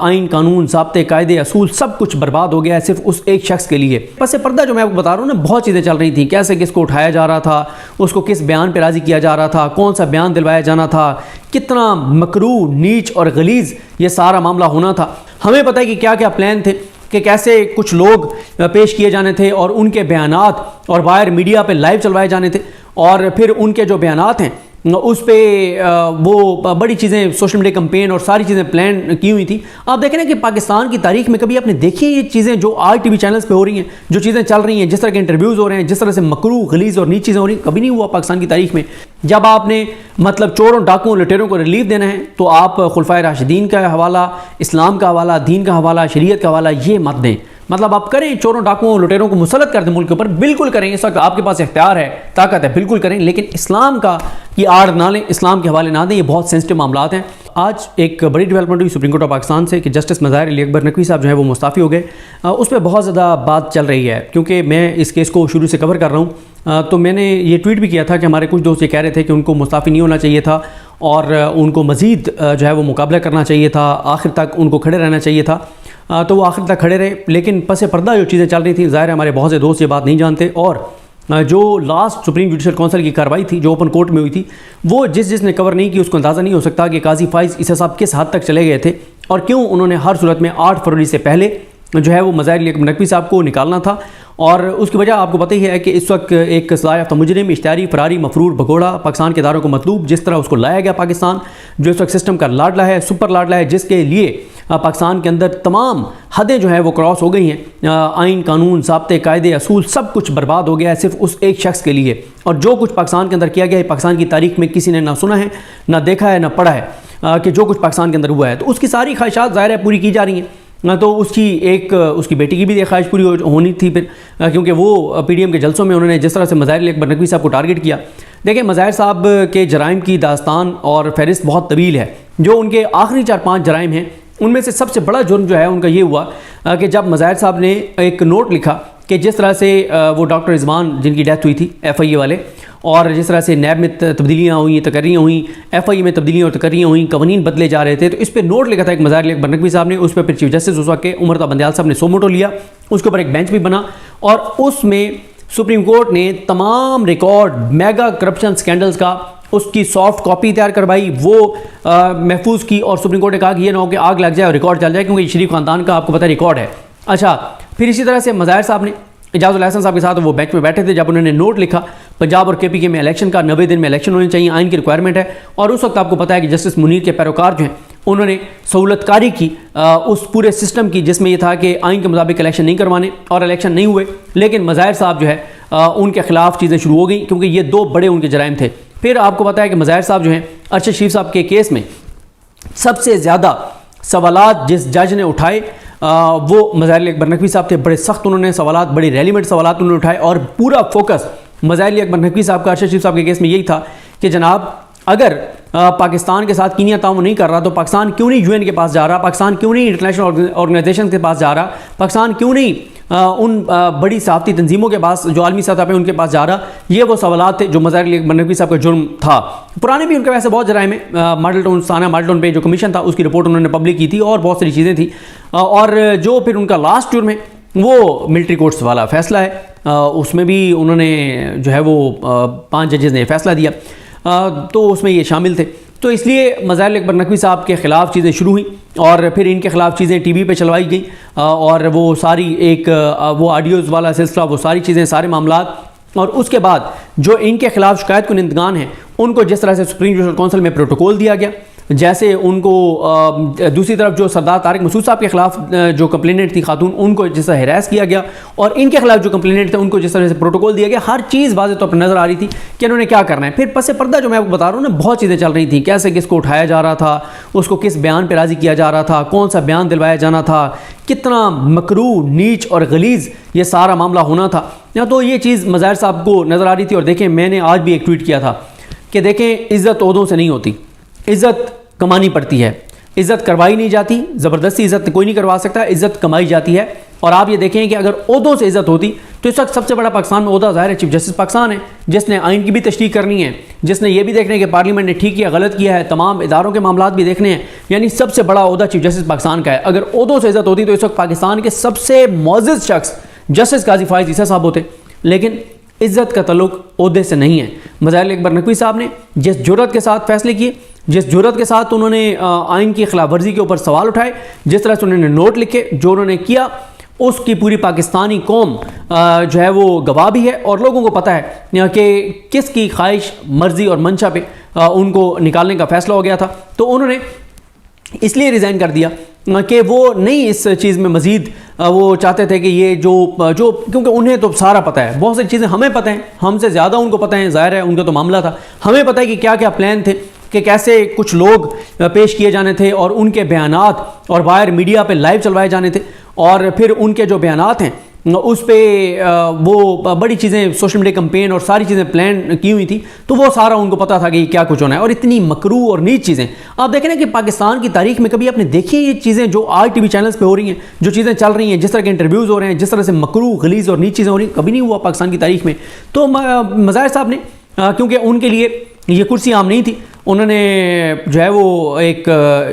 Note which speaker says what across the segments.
Speaker 1: आइन कानून ज़ाब्ते कायदे असूल सब कुछ बर्बाद हो गया है सिर्फ उस एक शख्स के लिए। पस पर्दा जो मैं आपको बता रहा हूँ ना, बहुत चीज़ें चल रही थी, कैसे किसको उठाया जा रहा था, उसको किस बयान पे राज़ी किया जा रहा था, कौन सा बयान दिलवाया जाना था, कितना मकरूह नीच और गलीज़ ये सारा मामला होना था। हमें पता है कि क्या क्या प्लान थे, कि कैसे कुछ लोग पेश किए जाने थे और उनके बयानात और बाहर मीडिया पे लाइव चलवाए जाने थे, और फिर उनके जो बयानात हैं उस पर वो बड़ी चीज़ें सोशल मीडिया कैंपेन और सारी चीज़ें प्लान की हुई थी। आप देखें ना कि पाकिस्तान की तारीख में कभी आपने देखी ये चीज़ें जो आज टीवी चैनल्स पे हो रही हैं, जो चीज़ें चल रही हैं, जिस तरह के इंटरव्यूज़ हो रहे हैं, जिस तरह से मकरूह गलीज़ और नीच चीज़ें हो रही हैं, कभी नहीं हुआ पाकिस्तान की तारीख में। जब आपने मतलब चोरों डाकुओं लुटेरों को रिलीफ देना है तो आप खुलफाए राशिदीन का हवाला, इस्लाम का हवाला, दीन का हवाला, शरीयत का हवाला ये मत दें। मतलब आप करें, चोरों डाकुओं लुटेरों को मुसलत कर दें मुल्क के ऊपर, बिल्कुल करें, इस वक्त आपके पास इख्तियार है, ताकत है, बिल्कुल करें, लेकिन इस्लाम का ये आड़ ना लें, इस्लाम के हवाले ना दें, ये बहुत सेंसिटिव मामला हैं। आज एक बड़ी डेवलपमेंट हुई सुप्रीम कोर्ट ऑफ पाकिस्तान से कि जस्टिस मज़ाहिर अली अकबर नकवी साहब जो है वो मुस्ताफ़ी हो गए। उस पर बहुत ज़्यादा बात चल रही है, क्योंकि मैं इस केस को शुरू से कवर कर रहा हूँ। तो मैंने ये ट्वीट भी किया था कि हमारे कुछ दोस्त ये कह रहे थे कि उनको मुस्ताफ़ी नहीं होना चाहिए था और उनको मज़ीद जो है वो मुकाबला करना चाहिए था, आखिर तक उनको खड़े रहना चाहिए था। तो वो आखिर तक खड़े रहे, लेकिन पस पर्दा जो चीज़ें चल रही थी, ज़ाहिर है हमारे बहुत से दोस्त ये बात नहीं जानते। और जो लास्ट सुप्रीम जुडिशल काउंसिल की कार्रवाई थी जो ओपन कोर्ट में हुई थी, वो जिसने कवर नहीं की उसको अंदाज़ा नहीं हो सकता कि काजी फाइज़ ईसा साहब किस हद तक चले गए थे और क्यों उन्होंने हर सूरत में 8 फरवरी से पहले जो है वो मज़ाहिर अली अकबर नकवी साहब को निकालना था। और उसकी वजह आपको पता ही है कि इस वक्त एक सज़ा याफ्ता मुजरिम, इश्तिहारी, फरारी, मफरूर, भगोड़ा, पाकिस्तान के इदारों को मतलूब, जिस तरह उसको लाया गया पाकिस्तान, जो इस वक्त सिस्टम का लाडला है, सुपर लाडला है, जिसके लिए पाकिस्तान के अंदर तमाम हदें जो है वो क्रॉस हो गई हैं। आइन कानून ज़ाब्ते कायदे असूल सब कुछ बर्बाद हो गया है सिर्फ उस एक शख्स के लिए। और जो कुछ पाकिस्तान के अंदर किया गया है, पाकिस्तान की तारीख में किसी ने ना सुना है, ना देखा है, ना पढ़ा है कि जो कुछ पाकिस्तान के अंदर हुआ है। तो उसकी सारी ख्वाहिशात ज़ाहिर है पूरी की जा रही हैं। तो उसकी बेटी की भी एक ख्वाहिश पूरी होनी थी फिर, क्योंकि वो PDM के जलसों में उन्होंने जिस तरह से मज़ाहिर अली अकबर नकवी साहब को टारगेट किया। देखिए, मज़ाहिर साहब के जराइम की दास्तान और फहरिस्त बहुत तवील है। जो उनके आखिरी 4-5 जराइम हैं उनमें से सबसे बड़ा जुर्म जो है उनका ये हुआ कि जब मज़ाहिर साहब ने एक नोट लिखा कि जिस तरह से वो डॉक्टर रिजवान जिनकी डेथ हुई थी FIA वाले, और जिस तरह से नैब में तब्दीलियाँ हुई, तकर्रियाँ हुई, FIA में तब्दीलियाँ और तकर्रियाँ हुई, कवानीन बदले जा रहे थे, तो इस पर नोट लिखा था एक मज़ाहिर अली अकबर नकवी साहब ने। उस पर फिर चीफ जस्टिस उस वक्त के उमर ता बंदयाल साहब ने सो मोटो लिया, उसके ऊपर एक बेंच भी बना और उसमें सुप्रीम कोर्ट ने तमाम रिकॉर्ड मेगा करप्शन स्कैंडल्स का उसकी सॉफ्ट कॉपी तैयार करवाई, वो महफूज की, और सुप्रीम कोर्ट ने कहा कि ये ना हो कि आग लग जाए और रिकॉर्ड चल जाए, क्योंकि शरीफ खानदान का आपको पता है रिकॉर्ड है। अच्छा, फिर इसी तरह से मज़ाहिर साहब ने इजाज़ुल हसन साहब के साथ वो बेंच में बैठे थे जब उन्होंने नोट लिखा पंजाब और KPK में इलेक्शन का 90 दिन में इलेक्शन होने चाहिए, आइन की रिक्वायरमेंट है। और उस वक्त आपको पता है कि जस्टिस मुनीर के पैरोकार जो हैं उन्होंने सहूलतकारी की उस पूरे सिस्टम की, जिसमें यह था कि आइन के मुताबिक इलेक्शन नहीं करवाने, और इलेक्शन नहीं हुए। लेकिन मज़ाहिर साहब जो है उनके खिलाफ चीज़ें शुरू हो गई, क्योंकि ये 2 बड़े उनके जराइम थे। फिर आपको पता है कि मज़ाहिर साहब जो हैं अरशद शरीफ साहब के केस में सबसे ज़्यादा सवालात जिस जज ने उठाए वो मज़ाहिर अली अकबर नकवी साहब थे। बड़े सख्त उन्होंने सवालात, बड़े रेलिवेंट सवालात उन्होंने उठाए, और पूरा फोकस मज़ाहिर अली अकबर नकवी साहब का अरशद शरीफ साहब के केस में यही था कि जनाब अगर पाकिस्तान के साथ कीनिया ताउन नहीं कर रहा तो पाकिस्तान क्यों नहीं UN के पास जा रहा, पाकिस्तान क्यों नहीं इंटरनेशनल ऑर्गेनाइजेशन के पास जा रहा, पाकिस्तान क्यों नहीं उन बड़ी सहाफ़ती तंजीमों के पास जो आलमी सतह पे उनके पास जा रहा। ये वो सवालात थे जो मज़ाहिर अली अकबर नकवी साहब का जुर्म था। पुराने भी उनके वैसे बहुत जराइम है, मॉडल टाउन साना मॉडल टाउन पे जो कमीशन था उसकी रिपोर्ट उन्होंने पब्लिक की थी, और बहुत सारी चीज़ें थी। और जो फिर उनका लास्ट जुर्म है वो मिलिट्री कोर्ट्स वाला फ़ैसला है, उसमें भी उन्होंने जो है वो 5 जजेज़ ने फैसला दिया, तो उसमें ये शामिल थे। तो इसलिए मज़ाहिर अली अकबर नकवी साहब के ख़िलाफ़ चीज़ें शुरू हुई, और फिर इनके ख़िलाफ़ चीज़ें TV पे चलवाई गई, और वो सारी एक वो ऑडियोज़ वाला सिलसिला, वो सारी चीज़ें, सारे मामलात। और उसके बाद जो इनके खिलाफ शिकायत कुनिंदगान हैं उनको जिस तरह से सुप्रीम जुडिशल काउंसिल में प्रोटोकॉल दिया गया, जैसे उनको दूसरी तरफ जो सरदार तारिक मसूद साहब के खिलाफ जो कंप्लेनेंट थी खातून, उनको जिस तरह हैरास किया गया, और इनके खिलाफ जो कंप्लेनेंट थे उनको जिस तरह से प्रोटोकॉल दिया गया, हर चीज़ वाज़ेह तौर पर नज़र आ रही थी कि इन्होंने क्या करना है। फिर पस पर्दा जो मैं आपको बता रहा हूँ ना, बहुत चीज़ें चल रही थी, कैसे किसको उठाया जा रहा था, उसको किस बयान पर राज़ी किया जा रहा था, कौन सा बयान दिलवाया जाना था, कितना मकरूह नीच और गलीज़ ये सारा मामला होना था। या तो ये चीज़ मज़ाहिर साहब को नज़र आ रही थी। और देखें, मैंने आज भी एक ट्वीट किया था कि देखें, इज़्ज़त ओहदों से नहीं होती, इज़्ज़त कमानी पड़ती है, इज़्ज़त करवाई नहीं जाती, ज़बरदस्ती इज़्ज़त कोई नहीं करवा सकता, इज़्ज़त कमाई जाती है। और आप ये देखें कि अगर ओहदों से इज्जत होती तो इस वक्त सबसे बड़ा पाकिस्तान में ओहदा ज़ाहिर है चीफ जस्टिस पाकिस्तान है, जिसने आइन की भी तशरीह करनी है, जिसने ये भी देखना है कि पार्लियामेंट ने ठीक किया गलत किया है, तमाम इदारों के मामला भी देखने हैं। यानी सबसे बड़ा ओहदा चीफ जस्टिस पाकिस्तान का है। अगर ओहदों से इज्जत होती तो इस वक्त पाकिस्तान के सबसे मुअज़्ज़ज़ शख्स जस्टिस काजी फाइज़ ईसा साहब होते, लेकिन इज्जत का तल्लुक ओहदे से नहीं है। मज़ाहिर अकबर नकवी साहब ने जिस जुर्रत के साथ फैसले किए, जिस जुर्रत के साथ उन्होंने आइन की खिलाफ वर्जी के ऊपर सवाल उठाए, जिस तरह से उन्होंने नोट लिखे, जो उन्होंने किया, उसकी पूरी पाकिस्तानी कौम जो है वो गवाह भी है और लोगों को पता है कि किसकी ख्वाहिश, मर्जी और मंशा पे उनको निकालने का फैसला हो गया था। तो उन्होंने इसलिए रिज़ाइन कर दिया कि वो नहीं इस चीज़ में मज़ीद वो चाहते थे कि ये जो क्योंकि उन्हें तो सारा पता है, बहुत सारी चीज़ें हमें पता हैं, हमसे ज़्यादा उनको पता है, ज़ाहिर है उनका तो मामला था। हमें पता है कि क्या क्या प्लान थे, कि कैसे कुछ लोग पेश किए जाने थे और उनके बयानात और बाहर मीडिया पे लाइव चलवाए जाने थे, और फिर उनके जो बयानात हैं उस पर वो बड़ी चीज़ें सोशल मीडिया कैंपेन और सारी चीज़ें प्लान की हुई थी। तो वो सारा उनको पता था कि क्या कुछ होना है, और इतनी मकरू और नीच चीज़ें आप देखें ना कि पाकिस्तान की तारीख में कभी आपने देखी है ये चीज़ें जो आज टीवी चैनल्स पे हो रही हैं, जो चीज़ें चल रही हैं, जिस तरह के इंटरव्यूज़ हो रहे हैं, जिस तरह से मकरू गलीज़ और नीच चीज़ें हो रही हैं, कभी नहीं हुआ पाकिस्तान की तारीख में। तो मज़ाहिर साहब ने क्योंकि उनके लिए ये कुर्सी आम नहीं थी, उन्होंने जो है वो एक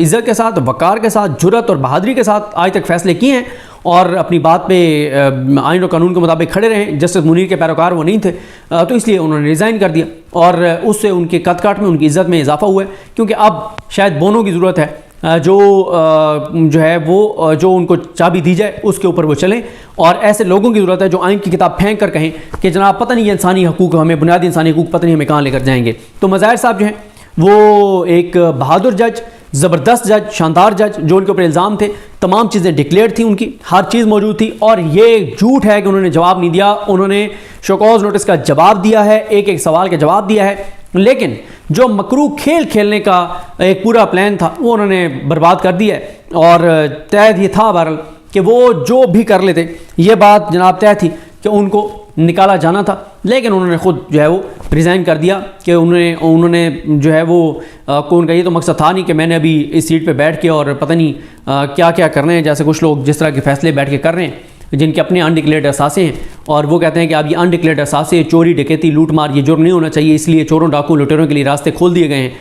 Speaker 1: इज़्ज़त के साथ, वक़ार के साथ, जुर्रत और बहादुरी के साथ आज तक फैसले किए हैं और अपनी बात पे आइन और कानून के मुताबिक खड़े रहे। जस्टिस मुनीर के पैरोकार वो नहीं थे, तो इसलिए उन्होंने रिज़ाइन कर दिया और उससे उनके कद-काट में, उनकी इज़्ज़त में इजाफा हुआ है। क्योंकि अब शायद बोनों की ज़रूरत है, जो है वो जो उनको चाबी दी जाए उसके ऊपर वो चलें, और ऐसे लोगों की ज़रूरत है जो आइन की किताब फेंक कर कहें कि जनाब पता नहीं ये इंसानी हकूक़, हमें बुनियादी इंसानी हकूक़ पता नहीं हमें कहाँ लेकर जाएंगे। तो मज़ाहिर साहब जो हैं वो एक बहादुर जज, ज़बरदस्त जज, शानदार जज, जो उनके ऊपर इल्ज़ाम थे, तमाम चीज़ें डिक्लेयर थी, उनकी हर चीज़ मौजूद थी, और ये झूठ है कि उन्होंने जवाब नहीं दिया। उन्होंने शोकॉज नोटिस का जवाब दिया है, एक एक सवाल का जवाब दिया है, लेकिन जो मकरू खेल खेलने का एक पूरा प्लान था वो उन्होंने बर्बाद कर दिया है। और तय ये था बहरहाल कि वो जो भी कर लेते, ये बात जनाब तय थी कि उनको निकाला जाना था, लेकिन उन्होंने ख़ुद जो है वो रिज़ाइन कर दिया कि उन्होंने जो है वो उनका ये तो मकसद था नहीं कि मैंने अभी इस सीट पे बैठ के और पता नहीं क्या क्या करने हैं, जैसे कुछ लोग जिस तरह के फैसले बैठ के कर रहे हैं जिनके अपने अनडिक्लेयर्ड असासे हैं, और वो कहते हैं कि अब ये अनडिक्लेयर्ड असासे, चोरी डकैती लूटमार ये जुर्म नहीं होना चाहिए, इसलिए चोरों डाकुओं लुटेरों के लिए रास्ते खोल दिए गए हैं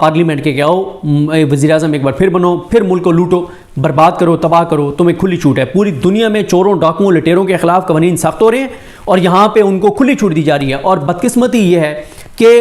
Speaker 1: पार्लियामेंट के। क्या हो वज़ीर-ए-आज़म एक बार फिर बनो, फिर मुल्क को लूटो, बर्बाद करो, तबाह करो, तुम्हें खुली छूट है। पूरी दुनिया में चोरों डाकुओं लुटेरों के खिलाफ कवानीन सख्त हो रहे हैं और यहाँ पर उनको खुली छूट दी जा रही है। और बदकिस्मती ये है कि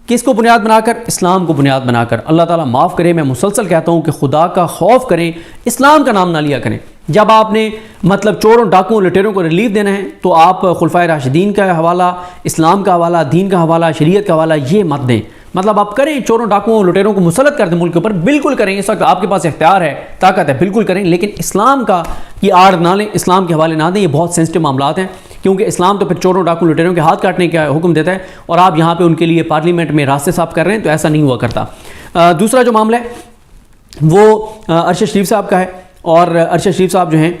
Speaker 1: किसको बुनियाद बनाकर? इस्लाम को बुनियाद बनाकर। अल्लाह ताला माफ़ करे, मैं मुसलसल कहता हूँ कि खुदा का खौफ करें, इस्लाम का नाम ना लिया करें। जब आपने मतलब चोरों डाकुओं लुटेरों को रिलीफ देना है तो आप खुलफाए राशिदीन का हवाला, इस्लाम का हवाला, दीन का हवाला, शरीयत का हवाला ये मत दें। मतलब आप करें, चोरों डाकुओं लुटेरों को मुसलत कर दें मुल्क के ऊपर, बिल्कुल करें, इस वक्त आपके पास इख्तियार है, ताकत है, बिल्कुल करें, लेकिन इस्लाम का की आड़ ना लें, इस्लाम के हवाले ना दें। ये बहुत सेंसिटिव मामलात हैं, क्योंकि इस्लाम तो फिर चोरों डाकुओं लुटेरों के हाथ काटने का हुक्म देता है, और आप यहाँ पे उनके लिए पार्लियामेंट में रास्ते साफ कर रहे हैं, तो ऐसा नहीं हुआ करता। दूसरा जो मामला है वो अरशद शरीफ साहब का है, और अरशद शरीफ साहब जो हैं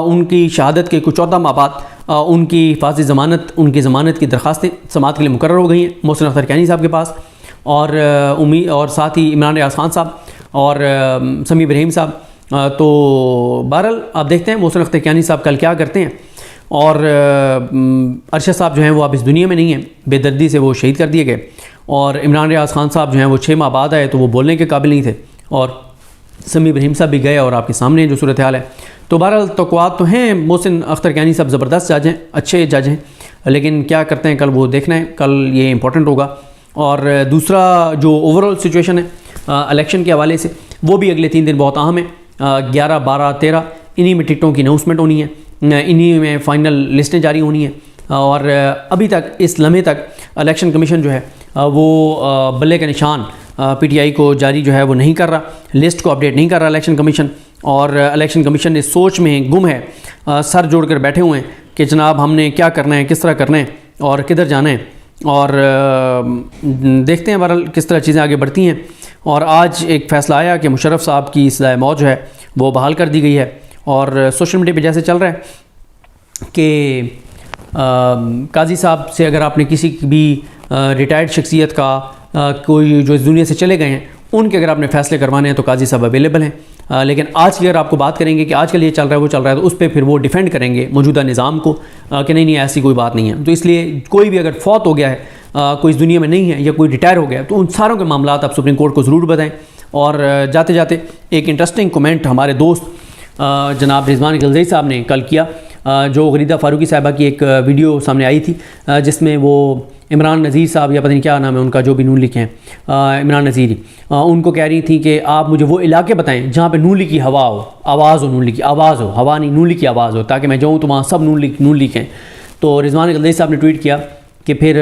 Speaker 1: उनकी शहादत के कुछ 14 माह बाद उनकी हिफाज़ती ज़मानत, उनकी ज़मानत की दरख्वास्तें समाअत के लिए मुकर्रर हो गई हैं मोहसिन अख्तर कैनी साहब के पास, और साथ ही इमरान रियाज खान साहब और समी इब्राहिम साहब। तो बहरहाल आप देखते हैं मोहसिन अख्तर कैनी साहब कल क्या करते हैं। और अरशद साहब जो हैं वो अब इस दुनिया में नहीं हैं, बेदर्दी से वो शहीद कर दिए गए, और इमरान रियाज खान साहब जो हैं वो 6 माह बाद आए तो वो बोलने के काबिल नहीं थे, और समी इब्राहिम साहब भी गए और आपके सामने जो सूरत हाल है। तो बहरहाल तौक़ुआत तो हैं, मोहसिन अख्तर कैनी साहब ज़बरदस्त जज हैं, अच्छे जज हैं, लेकिन क्या करते हैं कल वो देखना है, कल ये इंपॉर्टेंट होगा। और दूसरा जो ओवरऑल सिचुएशन है इलेक्शन के हवाले से, वो भी अगले 3 दिन बहुत अहम है। 11, 12, 13 इन्हीं में टिकटों की अनाउंसमेंट होनी है, इन्हीं में फ़ाइनल लिस्टें जारी होनी है, और अभी तक इस लम्हे तक इलेक्शन कमीशन जो है वो बल्ले का निशान PTI को जारी जो है वो नहीं कर रहा, लिस्ट को अपडेट नहीं कर रहा इलेक्शन कमीशन। और इलेक्शन कमीशन इस सोच में गुम है, सर जोड़ कर बैठे हुए हैं कि जनाब हमने क्या करना है, किस तरह करना है और किधर जाना है, और देखते हैं बहरहाल किस तरह चीज़ें आगे बढ़ती हैं। और आज एक फ़ैसला आया कि मुशर्रफ साहब की सज़ाए मौत जो है वो बहाल कर दी गई है, और सोशल मीडिया पे जैसे चल रहा है कि काजी साहब से अगर आपने किसी भी रिटायर्ड शख्सियत का कोई जो इस दुनिया से चले गए हैं उनके अगर आपने फ़ैसले करवाने हैं तो काजी साहब अवेलेबल हैं। लेकिन आज की अगर आपको बात करेंगे कि आजकल ये चल रहा है वो चल रहा है, तो उस पर फिर वो डिफेंड करेंगे मौजूदा निज़ाम को कि नहीं ऐसी कोई बात नहीं है। तो इसलिए कोई भी अगर फौत हो गया है, कोई इस दुनिया में नहीं है या कोई रिटायर हो गया है, तो उन सारों के मामला आप सुप्रीम कोर्ट को ज़रूर बताएं। और जाते जाते एक इंटरेस्टिंग कमेंट हमारे दोस्त जनाब रिजवान गिलज़ई साहब ने कल किया, जो गरीदा फ़ारूकी साहिबा की एक वीडियो सामने आई थी, जिसमें वो इमरान नज़ीर साहब या पता नहीं क्या नाम है उनका, जो भी नून लीग हैं, इमरान नज़ीरी, उनको कह रही थी कि आप मुझे वो इलाके बताएं जहाँ पे नून लीग की हवा हो, आवाज़ हो, नून लीग की आवाज़ हो, हवा नहीं नून लीग की आवाज़ हो, ताकि मैं जाऊँ तो वहाँ सब नून लीग हैं। तो रिजवान गिलज़ई साहब ने ट्वीट किया कि फिर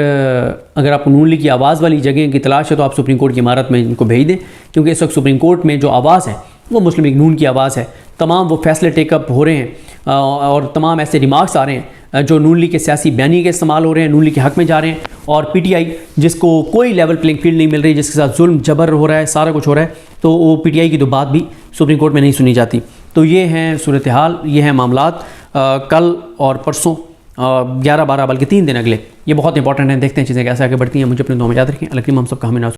Speaker 1: अगर आपको नून लीग की आवाज़ वाली जगह की तलाश है तो आप सुप्रीम कोर्ट की इमारत में इनको भेज दें, क्योंकि इस वक्त सुप्रीम कोर्ट में जो आवाज़ है वो मुस्लिम लीग नून की आवाज़ है। तमाम वो फैसले टेकअप हो रहे हैं और तमाम ऐसे रिमार्क्स आ रहे हैं जो नून लीग के सियासी बयानी के इस्तेमाल हो रहे हैं, नून लीग के हक़ में जा रहे हैं। और PTI जिसको कोई लेवल प्लेइंग फील्ड नहीं मिल रही, जिसके साथ जुल्म जबर हो रहा है, सारा कुछ हो रहा है, तो वो PTI की तो बात भी सुप्रीम कोर्ट में नहीं सुनी जाती। तो ये हैं सूरत हाल, ये हैं मामलात। कल और परसों 11-12 बल्कि 3 दिन अगले, ये बहुत इंपॉर्टेंट हैं। देखते हैं चीज़ें कैसे आगे बढ़ती हैं। मुझे अपने दुआ में याद रखें। अल्लाह हम सब का हमें